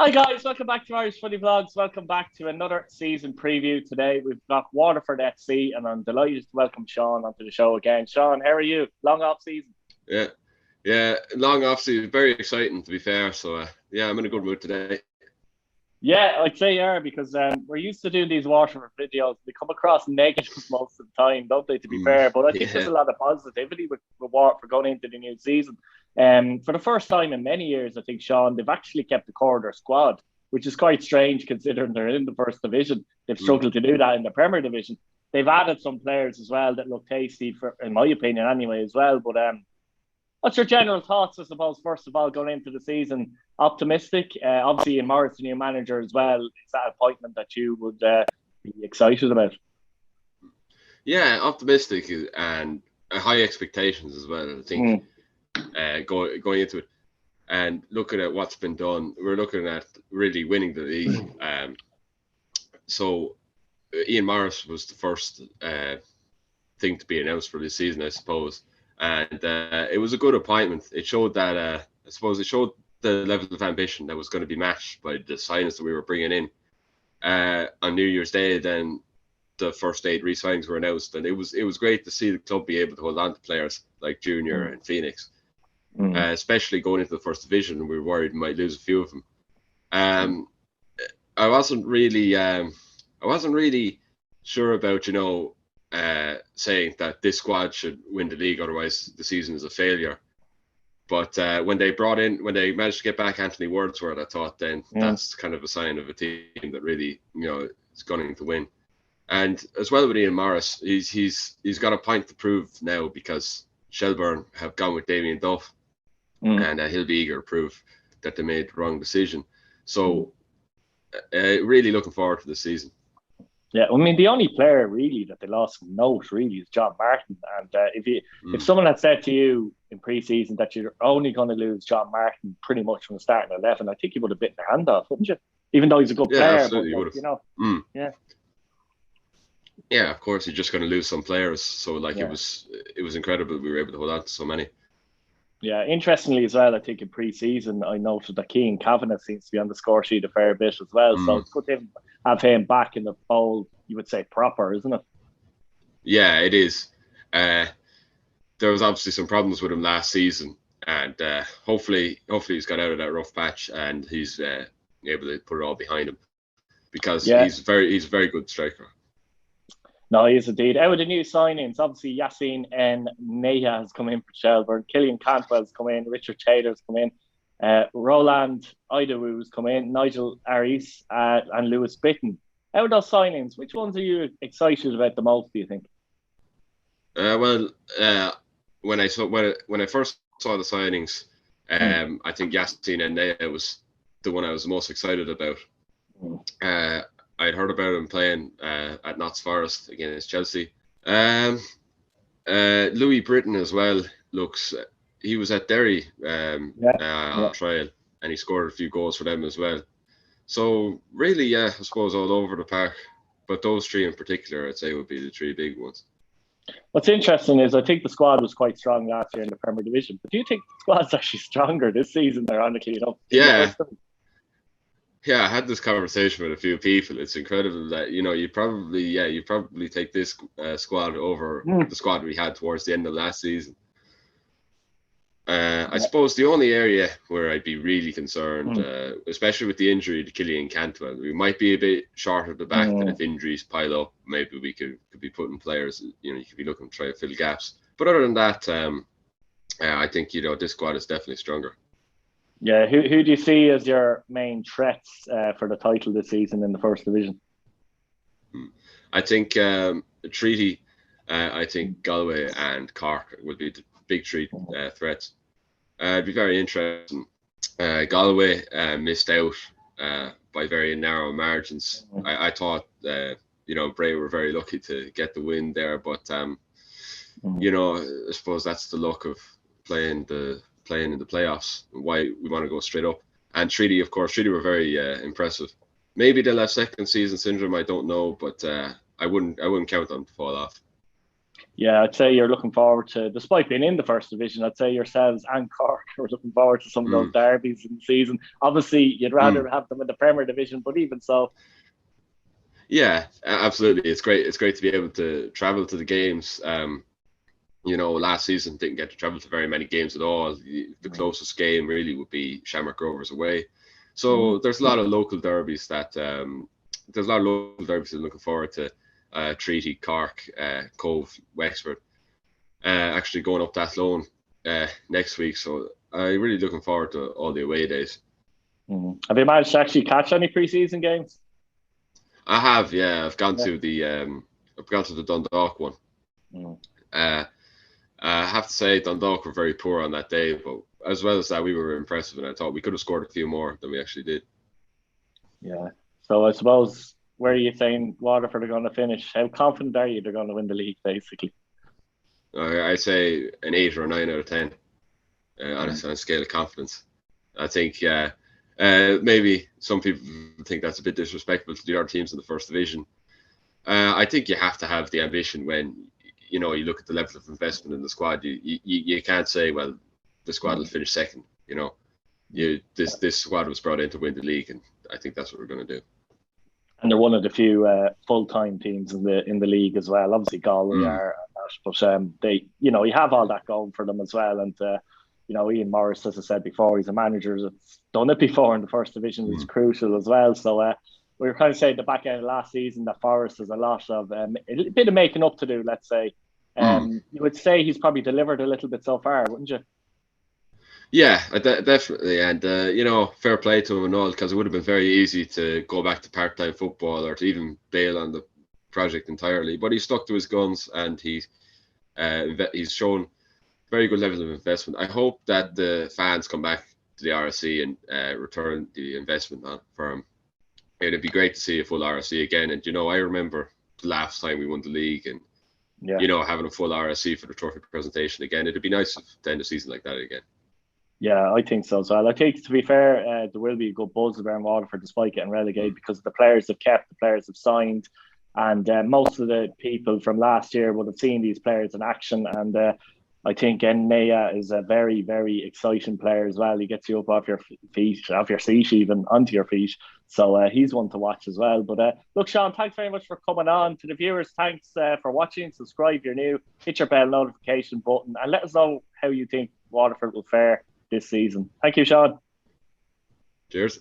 Hi guys, welcome back to Irish Footy Vlogs. Welcome back to another season preview. Today we've got Waterford FC, and I'm delighted to welcome Sean onto the show again. Sean, how are you? Long off season. Yeah, long off season. Very exciting, to be fair. So yeah, I'm in a good mood today. Yeah, I'd say you are because we're used to doing these Waterford videos. They come across negative most of the time, don't they? To be fair, but I think there's a lot of positivity with Waterford going into the new season. For the first time in many years, I think, Sean, they've actually kept the core of their squad, which is quite strange considering they're in the first division. They've struggled to do that in the Premier Division. They've added some players as well that look tasty, in my opinion, anyway, as well. But what's your general thoughts, I suppose, first of all, going into the season? Optimistic? Obviously, in Morris, the new manager as well, is that appointment that you would be excited about? Yeah, optimistic and high expectations as well, I think, going into it. And looking at what's been done, we're looking at really winning the league. So Ian Morris was the first thing to be announced for this season, I suppose. And it was a good appointment. It showed that, I suppose, it showed the level of ambition that was going to be matched by the signings that we were bringing in. On New Year's Day, then the first 8 re-signings were announced, and it was great to see the club be able to hold on to players like Junior and Phoenix, especially going into the first division. We were worried we might lose a few of them. I wasn't really sure about, saying that this squad should win the league, otherwise the season is a failure. But when they managed to get back Anthony Wordsworth, I thought then that's kind of a sign of a team that really, is gunning to win. And as well with Ian Morris, he's got a point to prove now because Shelbourne have gone with Damien Duff, and he'll be eager to prove that they made the wrong decision. So really looking forward to the season. Yeah, I mean, the only player really that they lost from note really is John Martin. And if someone had said to you in pre-season that you're only going to lose John Martin pretty much from the starting 11, I think you would have bitten your hand off, wouldn't you? Even though he's a good player, absolutely, but, you would have. Yeah, of course, you're just going to lose some players. So it was incredible we were able to hold on to so many. Yeah, interestingly as well, I think in pre-season I noted that Keane Kavanagh seems to be on the score sheet a fair bit as well. So it's good to have him back in the fold, you would say proper, isn't it? Yeah, it is. There was obviously some problems with him last season, and hopefully he's got out of that rough patch and he's able to put it all behind him, because he's a very good striker. No, he is indeed. Out of the new signings, obviously Yassine and Neha has come in for Shelbourne. Killian Cantwell's come in. Richard Taylor's come in. Roland Idawu's come in. Nigel Aris and Lewis Bitten. Out of those signings, which ones are you excited about the most, do you think? When I first saw the signings, I think Yassine and Neha was the one I was most excited about. I'd heard about him playing at Notts Forest against Chelsea. Louis Britton as well he was at Derry on trial, and he scored a few goals for them as well. So really, I suppose all over the park. But those 3 in particular, I'd say, would be the 3 big ones. What's interesting is I think the squad was quite strong last year in the Premier Division. But do you think the squad's actually stronger this season, ironically enough? Yeah, I had this conversation with a few people. It's incredible that you probably take this squad over the squad we had towards the end of last season. I suppose the only area where I'd be really concerned, especially with the injury to Killian Cantwell, we might be a bit short at the back. That if injuries pile up, maybe we could be putting players. You could be looking to try to fill gaps. But other than that, I think this squad is definitely stronger. Yeah, who do you see as your main threats for the title this season in the first division? I think Treaty, I think Galway and Cork would be the big 3 threats. It'd be very interesting. Galway missed out by very narrow margins. I thought Bray were very lucky to get the win there, but I suppose that's the luck of playing in the playoffs, why we want to go straight up. And Treaty were very impressive. Maybe they'll have second season syndrome, I don't know, but I wouldn't count them to fall off. Yeah, I'd say you're looking forward to, despite being in the first division, I'd say yourselves and Cork are looking forward to some of those Mm, derbies in the season. Obviously, you'd mm. rather have them in the Premier Division, but even so, Yeah, absolutely. It's great. It's great to be able to travel to the games. Last season didn't get to travel to very many games at all. The closest game really would be Shamrock Rovers away. So there's a lot of local derbies that I'm looking forward to. Treaty, Cork, Cove, Wexford. Actually going up that loan next week. So I'm really looking forward to all the away days. Have you managed to actually catch any preseason games? I have, yeah. Yeah. I've gone to the Dundalk one. Mm. Uh, I have to say Dundalk were very poor on that day, but as well as that, we were impressive, and I thought we could have scored a few more than we actually did. Yeah. So I suppose, where are you saying Waterford are going to finish? How confident are you they're going to win the league, basically? I'd say an 8 or a 9 out of 10 on Mm. a scale of confidence. I think maybe some people think that's a bit disrespectful to the other teams in the first division. I think you have to have the ambition when you look at the level of investment in the squad. You can't say, well, the squad will finish second. This squad was brought in to win the league, and I think that's what we're going to do. And they're one of the few full-time teams in the league as well. Obviously, Galway Mm, are, but they, you have all that going for them as well. And Ian Morris, as I said before, he's a manager that's done it before in the first division. It's mm, crucial as well. So we were kind of saying the back end of last season that Forrest has a lot of a bit of making up to do. Let's say, mm. you would say he's probably delivered a little bit so far, wouldn't you? Yeah, definitely, and fair play to him and all, because it would have been very easy to go back to part-time football or to even bail on the project entirely. But he stuck to his guns, and he's shown very good level of investment. I hope that the fans come back to the RSC and return the investment on for him. It'd be great to see a full RSC again. And I remember the last time we won the league, and Yeah. having a full RSC for the trophy presentation again. It'd be nice to end a season like that again. Yeah, I think so as well. I think, to be fair, there will be a good buzz around Waterford despite getting relegated, because the players have kept, the players have signed, and most of the people from last year would have seen these players in action. And I think Naya is a very, very exciting player as well. He gets you up off your feet, off your seat, even onto your feet. So he's one to watch as well. But look, Sean, thanks very much for coming on. To the viewers, thanks for watching. Subscribe if you're new. Hit your bell notification button and let us know how you think Waterford will fare this season. Thank you, Sean. Cheers.